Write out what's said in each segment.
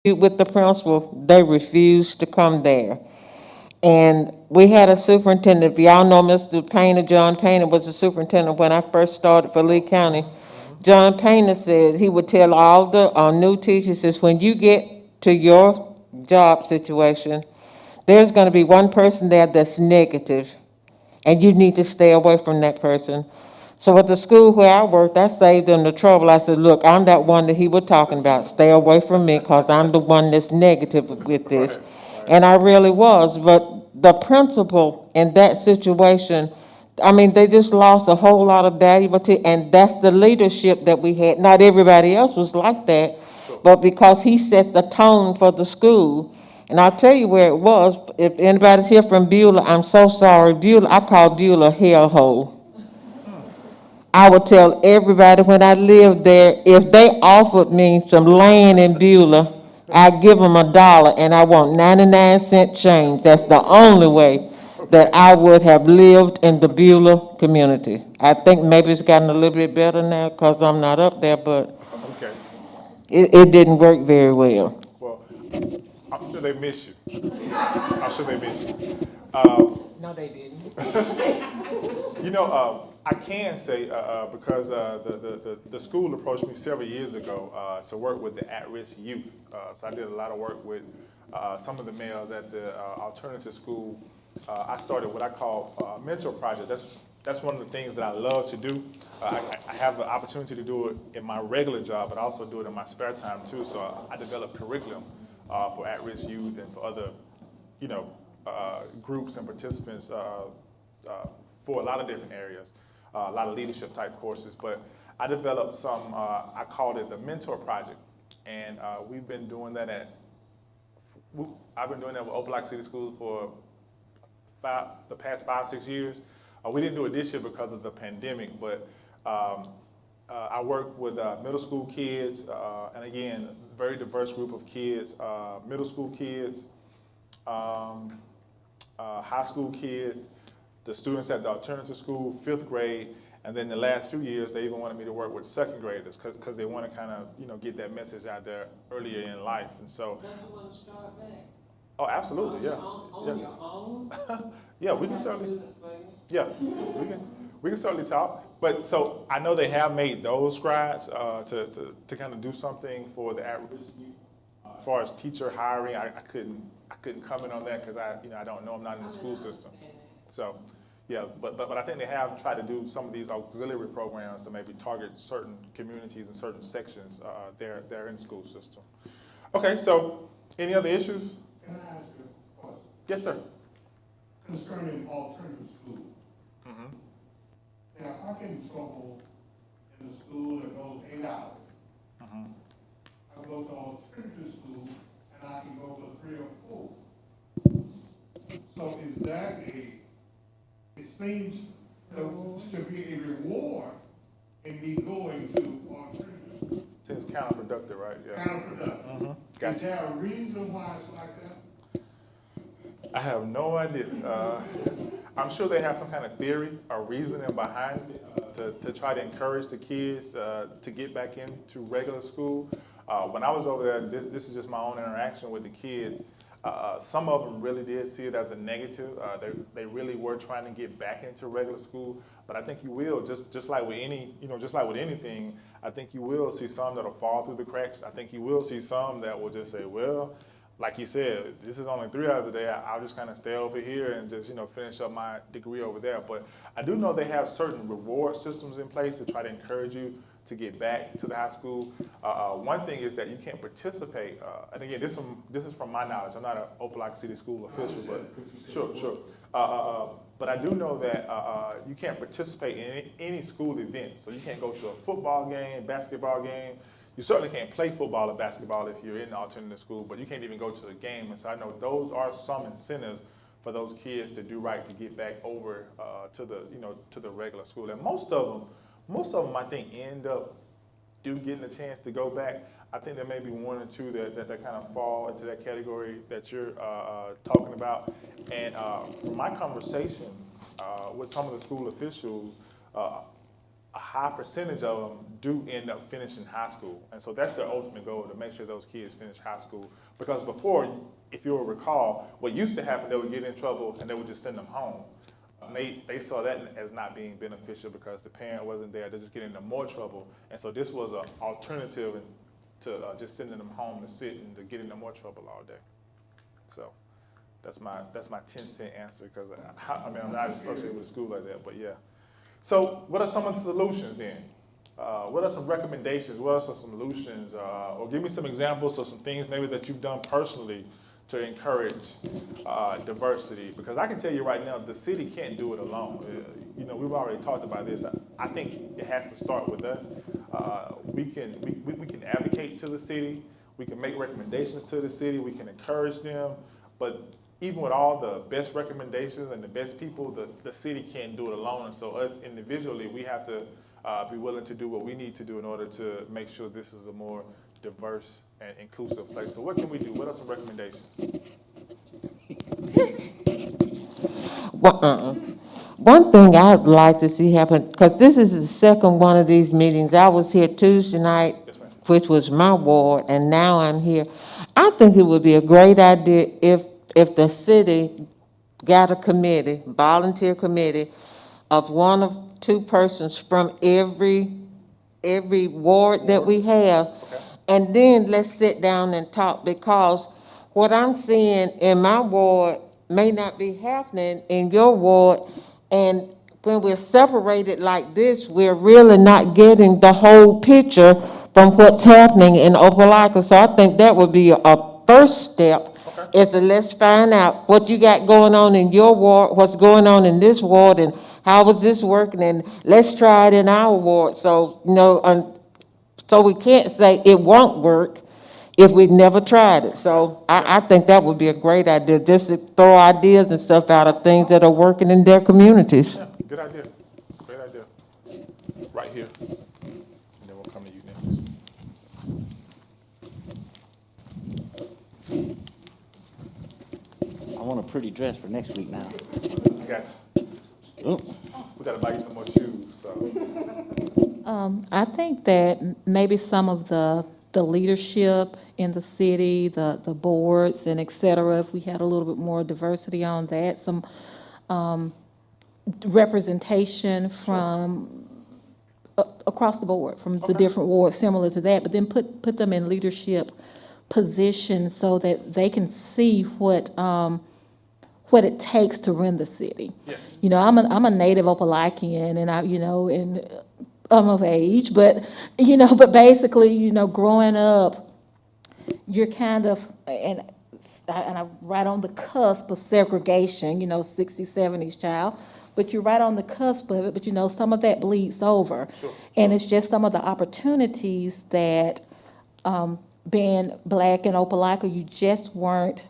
with the principal, they refused to come there. And we had a superintendent, if y'all know Mr. Painter, John Painter was the superintendent when I first started for Lee County. John Painter said he would tell all the new teachers, says, when you get to your job situation, there's going to be one person there that's negative, and you need to stay away from that person. So at the school where I worked, I saved them the trouble. I said, look, I'm that one that he was talking about. Stay away from me because I'm the one that's negative with this. And I really was. But the principal in that situation, I mean, they just lost a whole lot of valuable, and that's the leadership that we had. Not everybody else was like that, but because he set the tone for the school. And I'll tell you where it was. If anybody's here from Beulah, I'm so sorry. Beulah, I call Beulah a hellhole. I would tell everybody when I lived there, if they offered me some land in Beulah, I'd give them $1 and I want 99-cent change. That's the only way that I would have lived in the Beulah community. I think maybe it's gotten a little bit better now because I'm not up there, but Okay. it didn't work very well. Well, I'm sure they miss you. I'm sure they miss you. No, they didn't. I can say because the school approached me several years ago to work with the at-risk youth. So I did a lot of work with some of the males at the alternative school. I started what I call a mentor project. That's one of the things that I love to do. I have the opportunity to do it in my regular job, but I also do it in my spare time too. So I develop curriculum for at-risk youth and for other, groups and participants for a lot of different areas, a lot of leadership type courses. But I developed some, I called it the Mentor Project. And we've been doing that I've been doing that with Opelika City Schools for the past 5-6 years. We didn't do it this year because of the pandemic, but I work with middle school kids, and again, very diverse group of kids, middle school kids, high school kids, the students at the alternative school, 5th grade, and then the last few years, they even wanted me to work with 2nd graders because they want to kind of, get that message out there earlier in life. And so, Don't you want to start back? oh, absolutely, yeah. On your own? Yeah, we can certainly, yeah, we can certainly talk. But so I know they have made those strides to kind of do something for the at-risk youth. As far as teacher hiring, I couldn't comment on that because I don't know. I'm not in the school system. So, yeah, but I think they have tried to do some of these auxiliary programs to maybe target certain communities and certain sections there in the school system. Okay, so any other issues? Can I ask you a question? Yes, sir. Concerning alternative school. Mm-hmm. Now, if I get in trouble in a school that goes 8 hours, Mm-hmm. I go to alternative school and I can go to 3 or 4. So is that it seems to be a reward in me going to alternative school. Seems counterproductive, right? Yeah. Counterproductive. Mm-hmm. Is Gotcha. there a reason why it's like that? I have no idea. I'm sure they have some kind of theory or reasoning behind it to try to encourage the kids to get back into regular school. When I was over there, this is just my own interaction with the kids. Some of them really did see it as a negative. They really were trying to get back into regular school. But I think you will, just like with just like with anything, I think you will see some that'll fall through the cracks. I think you will see some that will just say, well, like you said, this is only 3 hours a day. I'll just kind of stay over here and just, finish up my degree over there. But I do know they have certain reward systems in place to try to encourage you to get back to the high school. One thing is that you can't participate, and again, this is from my knowledge. I'm not an Opelika City School official, but sure. But I do know that you can't participate in any school events. So you can't go to a football game, basketball game. You certainly can't play football or basketball if you're in the alternative school, but you can't even go to the game. And so I know those are some incentives for those kids to do right to get back over to the regular school. And most of them, I think, end up getting a chance to go back. I think there may be one or two that kind of fall into that category that you're talking about. And from my conversation with some of the school officials, a a high percentage of them do end up finishing high school. And so that's their ultimate goal, to make sure those kids finish high school. Because before, if you'll recall, what used to happen, they would get in trouble and they would just send them home. They saw that as not being beneficial because the parent wasn't there. They're just getting into more trouble. And so this was an alternative to just sending them home to sit and to get into more trouble all day. So that's my 10-cent answer, because I mean, I'm not associated with a school like that, but yeah. So what are some of the solutions then? What are some recommendations? What are some solutions? Or give me some examples of some things maybe that you've done personally to encourage diversity. Because I can tell you right now, the city can't do it alone. You know, we've already talked about this. I think it has to start with us. We can advocate to the city. We can make recommendations to the city. We can encourage them. But even with all the best recommendations and the best people, the city can't do it alone. And so us individually, we have to be willing to do what we need to do in order to make sure this is a more diverse and inclusive place. So what can we do? What are some recommendations? Well, one thing I'd like to see happen, because this is the second one of these meetings. I was here Tuesday night, Yes, ma'am. which was my ward, and now I'm here. I think it would be a great idea if the city got a committee, volunteer committee, of one of two persons from every ward that we have. Okay. And then let's sit down and talk, because what I'm seeing in my ward may not be happening in your ward. And when we're separated like this, we're really not getting the whole picture from what's happening in Opelika. So I think that would be a first step, Okay. is to let's find out what you got going on in your ward, what's going on in this ward, and how is this working, and let's try it in our ward. So, you know, so we can't say it won't work if we've never tried it. So I think that would be a great idea, just to throw ideas and stuff out of things that are working in their communities. Yeah, good idea. Great idea. Right here. And then we'll come to you next. I want a pretty dress for next week now. I got you. Ooh. We gotta buy you some more shoes, so. I think that maybe some of the leadership in the city, the boards and et cetera, if we had a little bit more diversity on that, some representation from across the board, from the different wards, similar to that, but then put them in leadership positions so that they can see what it takes to run the city. Yes. You know, I'm a native Opelikian, and and I'm of age, but basically, growing up, you're kind of, and I'm right on the cusp of segregation, 60s, 70s child, but you're right on the cusp of it, but some of that bleeds over. Sure. And it's just some of the opportunities that, being black in Opelika, you just weren't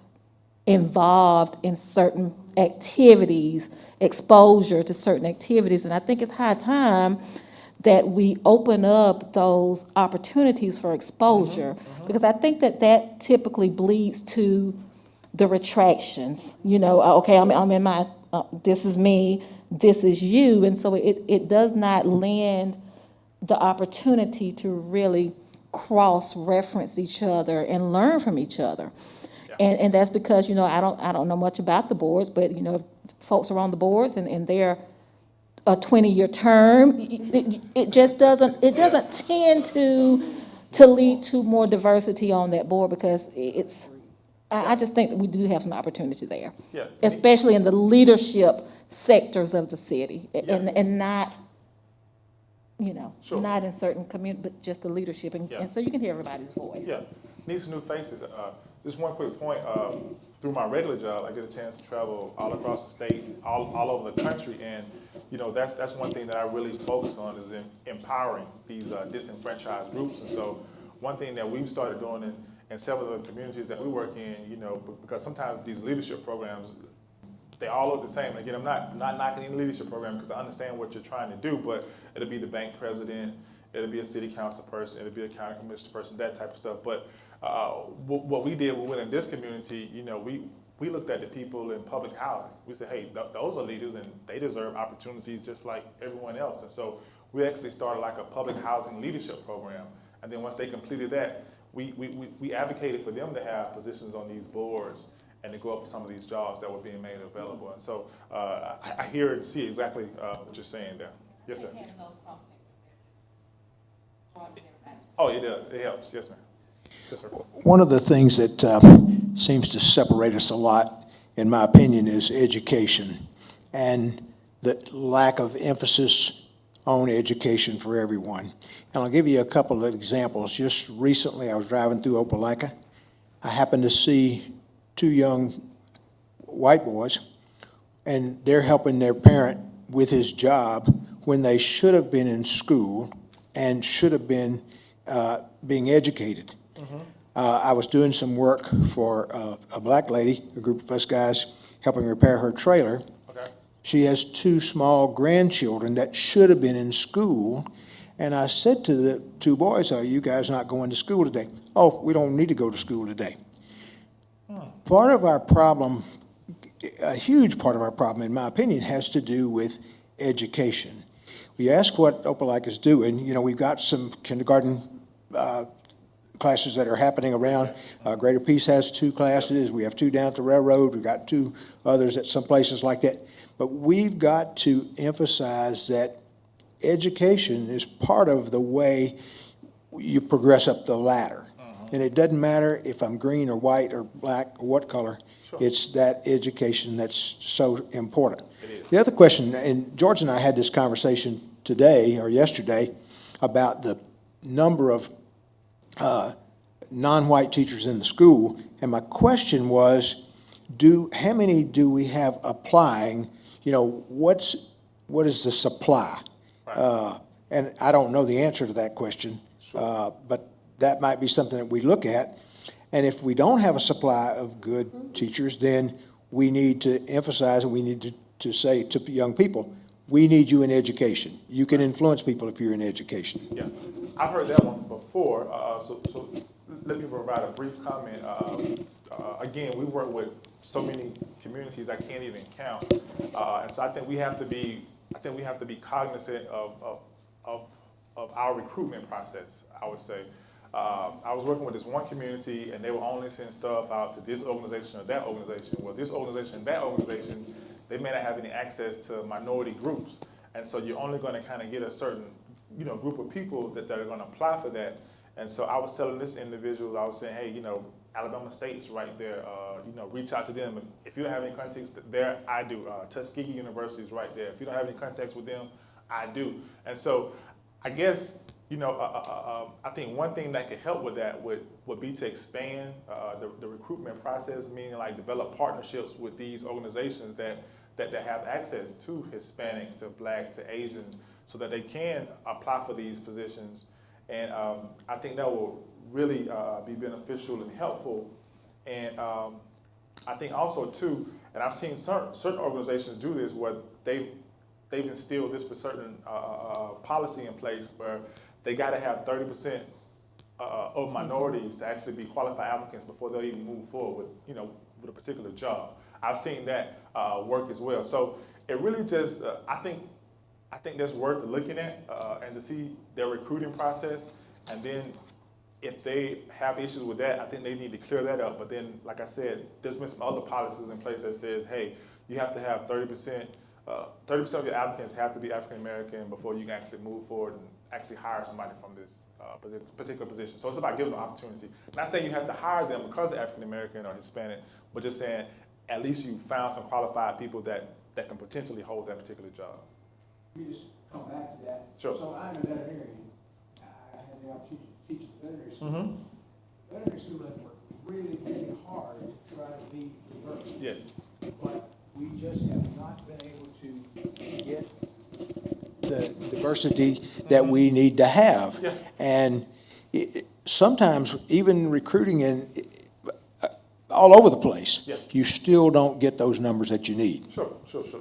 involved in certain activities, exposure to certain activities. And I think it's high time that we open up those opportunities for exposure, because I think that typically bleeds to the retractions. Okay, I'm in my, this is me, this is you. And so it does not lend the opportunity to really cross-reference each other and learn from each other. And that's because, I don't know much about the boards, but, if folks are on the boards and they're a 20-year term, it just doesn't tend to lead to more diversity on that board, because I just think that we do have some opportunity there. Yeah. Especially in the leadership sectors of the city, Yeah. and not, Sure. not in certain communities, but just the leadership, Yeah. and so you can hear everybody's voice. Yeah, need some new faces. Just one quick point, through my regular job, I get a chance to travel all across the state, all over the country, and, that's one thing that I really focused on, is empowering these disenfranchised groups. And so one thing that we've started doing in several of the communities that we work in, because sometimes these leadership programs, they all look the same. And again, I'm not knocking any leadership program, because I understand what you're trying to do, but it'll be the bank president, it'll be a city council person, it'll be a county commissioner person, that type of stuff. But what we did within this community, we looked at the people in public housing. We said, hey, those are leaders, and they deserve opportunities just like everyone else. And so we actually started like a public housing leadership program. And then once they completed that, we advocated for them to have positions on these boards and to go up for some of these jobs that were being made available. And so I hear and see exactly what you're saying there. Yes, sir. Oh, it does. It helps. Yes, ma'am. Yes, sir. One of the things that seems to separate us a lot, in my opinion, is education and the lack of emphasis on education for everyone. And I'll give you a couple of examples. Just recently, I was driving through Opelika. I happened to see two young white boys, and they're helping their parent with his job when they should have been in school and should have been being educated. I was doing some work for a black lady, a group of us guys, helping repair her trailer. Okay. She has two small grandchildren that should have been in school. And I said to the two boys, "Are you guys not going to school today?" "Oh, we don't need to go to school today." Part of our problem, a huge part of our problem, in my opinion, has to do with education. We ask what Opelika is doing. You know, we've got some kindergarten classes that are happening around. Greater Peace has 2 classes. We have 2 down at the railroad. We've got 2 others at some places like that. But we've got to emphasize that education is part of the way you progress up the ladder. And it doesn't matter if I'm green or white or black or what color. Sure. It's that education that's so important. The other question, and George and I had this conversation today or yesterday about the number of non-white teachers in the school, and my question was, how many do we have applying? You know, what is the supply? Right. And I don't know the answer to that question, but that might be something that we look at. And if we don't have a supply of good teachers, then we need to emphasize and we need to say to young people, we need you in education. You can influence people if you're in education. Yeah, I've heard that one before. So let me provide a brief comment. Again, we work with so many communities I can't even count, and so I think we have to be cognizant of our recruitment process. I would say. I was working with this one community, and they were only sending stuff out to this organization or that organization. Well, this organization and that organization, they may not have any access to minority groups, and so you're only going to kind of get a certain, group of people that are going to apply for that. And so I was telling this individual, I was saying, hey, Alabama State's right there. Reach out to them. If you don't have any contacts there, I do. Tuskegee University is right there. If you don't have any contacts with them, I do. And so I guess. I think one thing that could help with that would be to expand the recruitment process, meaning like develop partnerships with these organizations that have access to Hispanics, to Black, to Asians, so that they can apply for these positions. And I think that will really be beneficial and helpful. And I think also too, and I've seen certain organizations do this where they've instilled this certain policy in place where they got to have 30% of minorities to actually be qualified applicants before they'll even move forward with a particular job. I've seen that work as well. So it really just, I think that's worth looking at and to see their recruiting process. And then if they have issues with that, I think they need to clear that up. But then, like I said, there's been some other policies in place that says, hey, you have to have 30% of your applicants have to be African American before you can actually move forward and actually hire somebody from this particular position. So it's about giving them opportunity. Not saying you have to hire them because they're African American or Hispanic, but just saying at least you found some qualified people that can potentially hold that particular job. We just come back to that. Sure. So I'm a veterinarian. I had the opportunity to teach at veterinary school. Veterinary school has worked really, really hard to try to be diverse. Yes. But we just have not been able to get The diversity that we need to have. Yeah. And sometimes even recruiting all over the place, Yeah. you still don't get those numbers that you need. Sure.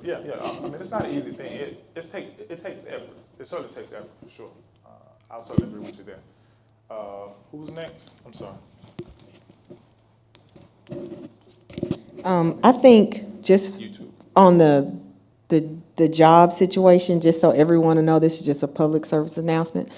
Yeah. I mean, it's not an easy thing. It takes effort. It certainly takes effort for sure. I'll certainly agree with you there. Who's next? I'm sorry. I think just YouTube. on the the job situation, just so everyone will know, this is just a public service announcement.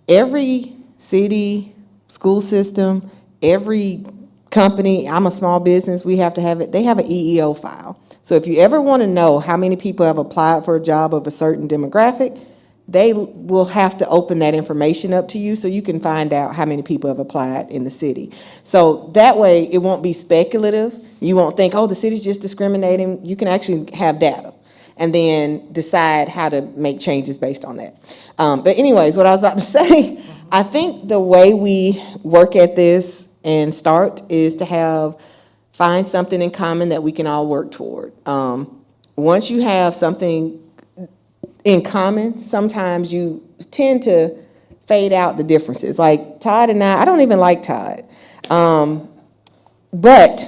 Every city, school system, every company, I'm a small business, we have to have it, they have an EEO file. So if you ever want to know how many people have applied for a job of a certain demographic, they will have to open that information up to you so you can find out how many people have applied in the city. So that way, it won't be speculative. You won't think, oh, the city's just discriminating. You can actually have data and then decide how to make changes based on that. But anyways, what I was about to say, I think the way we work at this and start is to find something in common that we can all work toward. Once you have something in common, sometimes you tend to fade out the differences. Like Todd and I don't even like Todd. But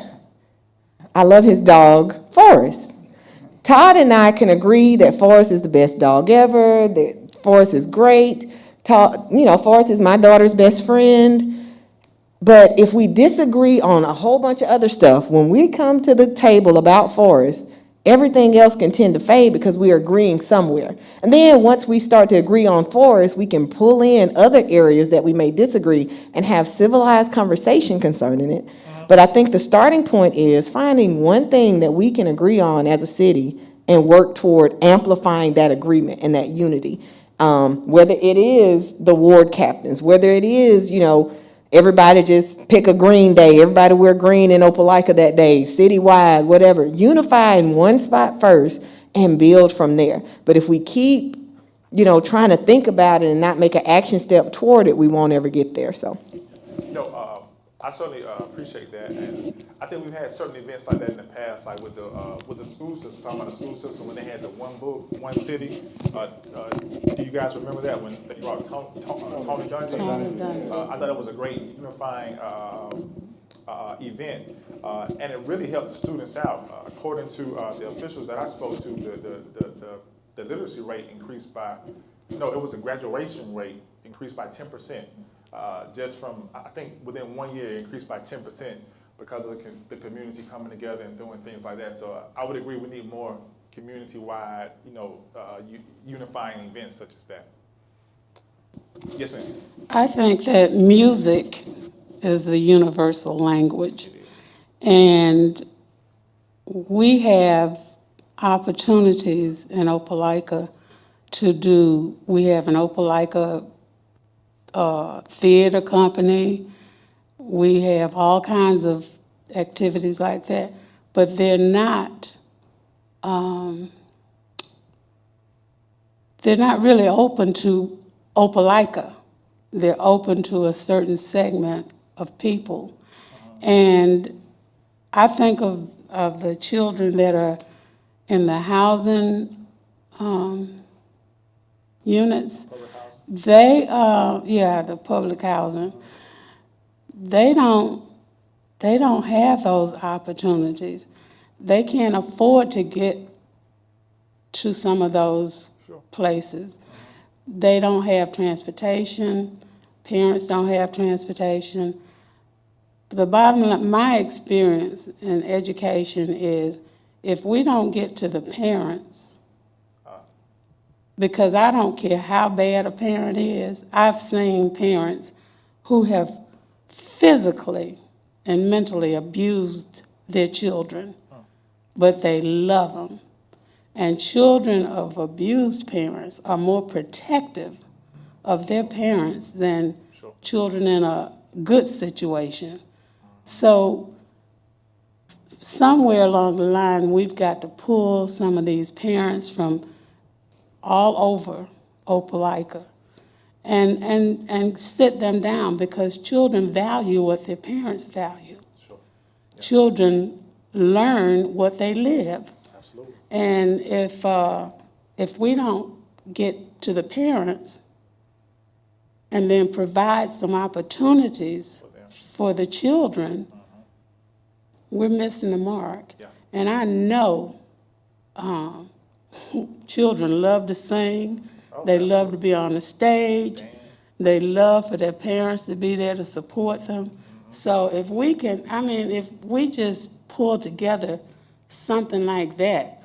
I love his dog, Forrest. Todd and I can agree that Forrest is the best dog ever, that Forrest is great. Forrest is my daughter's best friend. But if we disagree on a whole bunch of other stuff, when we come to the table about Forrest, everything else can tend to fade because we are agreeing somewhere. And then once we start to agree on Forrest, we can pull in other areas that we may disagree and have civilized conversation concerning it. But I think the starting point is finding one thing that we can agree on as a city and work toward amplifying that agreement and that unity. Whether it is the ward captains, whether it is, everybody just pick a green day, everybody wear green in Opelika that day, citywide, whatever. Unify in one spot first and build from there. But if we keep, trying to think about it and not make an action step toward it, we won't ever get there, so. I certainly appreciate that, and I think we've had certain events like that in the past, like with the school system, talking about the school system, when they had the one book, one city. Do you guys remember that, when they brought Tony Dungy? I thought it was a great unifying event, and it really helped the students out. According to the officials that I spoke to, the literacy rate increased by, no, it was the graduation rate increased by 10%. Just from, I think within 1 year, it increased by 10% because of the community coming together and doing things like that. So I would agree we need more community-wide, unifying events such as that. Yes, ma'am. I think that music is the universal language. And we have opportunities in Opelika we have an Opelika theater company. We have all kinds of activities like that, but they're not really open to Opelika. They're open to a certain segment of people. And I think of the children that are in the housing units. The public housing. They don't have those opportunities. They can't afford to get to some of those places. They don't have transportation. Parents don't have transportation. The bottom line, my experience in education is, if we don't get to the parents, because I don't care how bad a parent is, I've seen parents who have physically and mentally abused their children, but they love them. And children of abused parents are more protective of their parents than children in a good situation. So somewhere along the line, we've got to pull some of these parents from all over Opelika and sit them down, because children value what their parents value. Sure. Yeah. Children learn what they live. Absolutely. And if we don't get to the parents and then provide some opportunities for the children, we're missing the mark. Yeah. And I know children love to sing. They love to be on the stage. They love for their parents to be there to support them. So if we just pull together something like that,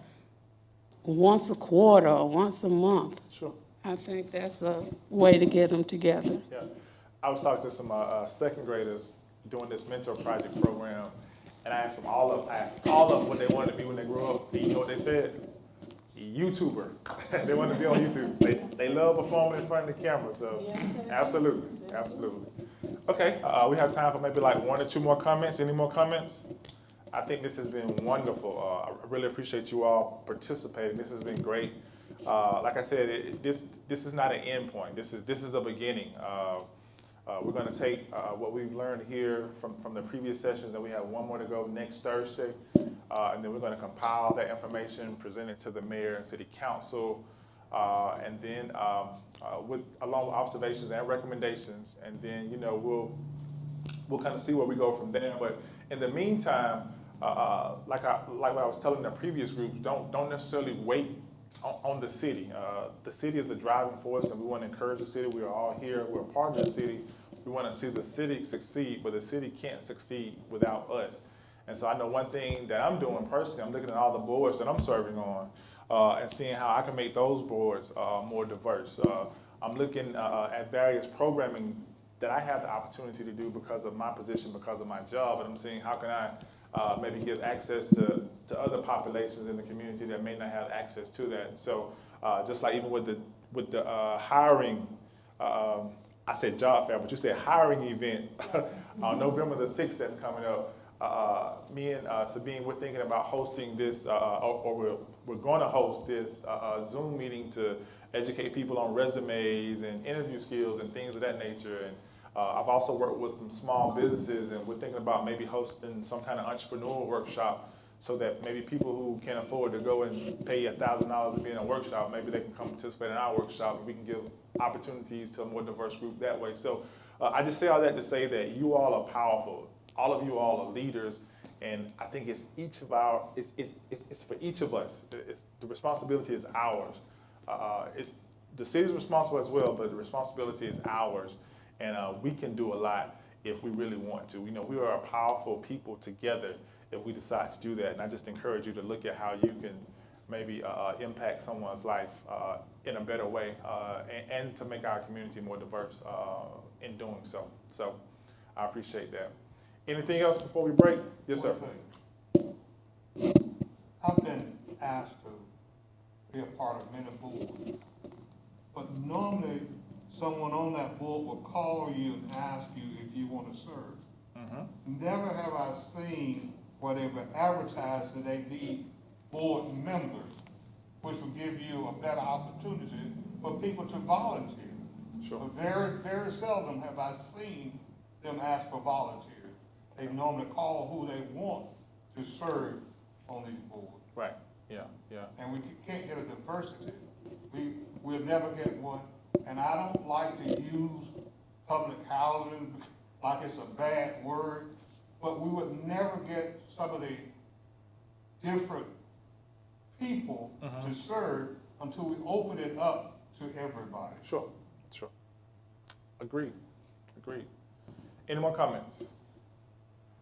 once a quarter or once a month. Sure. I think that's a way to get them together. Yeah, I was talking to some second graders doing this mentor project program, and I asked all of what they wanted to be when they grew up. And you know what they said? YouTuber. They want to be on YouTube. They love performing in front of the camera. So, absolutely. Okay, we have time for maybe like 1 or 2 more comments. Any more comments? I think this has been wonderful. I really appreciate you all participating. This has been great. Like I said, this is not an end point. This is a beginning. We're going to take what we've learned here from the previous sessions, and we have 1 more to go next Thursday, and then we're going to compile that information, present it to the mayor and city council, and then along with observations and recommendations, and then we'll kind of see where we go from there. But in the meantime, like what I was telling the previous groups, don't necessarily wait on the city. The city is a driving force, and we want to encourage the city. We are all here. We're a part of the city. We want to see the city succeed, but the city can't succeed without us. And so I know one thing that I'm doing personally, I'm looking at all the boards that I'm serving on and seeing how I can make those boards more diverse. I'm looking at various programming that I have the opportunity to do because of my position, because of my job, and I'm seeing how can I maybe give access to other populations in the community that may not have access to that. And so just like even with the hiring, I said job fair, but you said hiring event on November the 6th that's coming up. Me and Sabine, we're thinking about hosting this, or we're going to host this Zoom meeting to educate people on resumes and interview skills and things of that nature. And I've also worked with some small businesses, and we're thinking about maybe hosting some kind of entrepreneurial workshop so that maybe people who can't afford to go and pay $1,000 to be in a workshop, maybe they can come participate in our workshop, and we can give opportunities to a more diverse group that way. So I just say all that to say that you all are powerful. All of you all are leaders, and I think it's for each of us. The responsibility is ours. The city's responsible as well, but the responsibility is ours. And we can do a lot if we really want to. We are a powerful people together if we decide to do that. And I just encourage you to look at how you can maybe impact someone's life in a better way and to make our community more diverse in doing so. So I appreciate that. Anything else before we break? Yes, sir. I've been asked to be a part of many boards, but normally someone on that board will call you and ask you if you want to serve. Mm-hmm. Never have I seen where they would advertise that they need board members, which will give you a better opportunity for people to volunteer. Sure. But very, very seldom have I seen them ask for volunteers. They normally call who they want to serve on these boards. Right. Yeah. And we can't get a diversity. We'll never get one. And I don't like to use public housing like it's a bad word, but we would never get some of the different people to serve until we open it up to everybody. Sure. Agreed. Any more comments?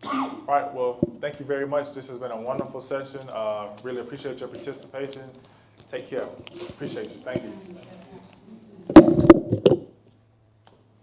All right, well, thank you very much. This has been a wonderful session. Really appreciate your participation. Take care. Appreciate you. Thank you.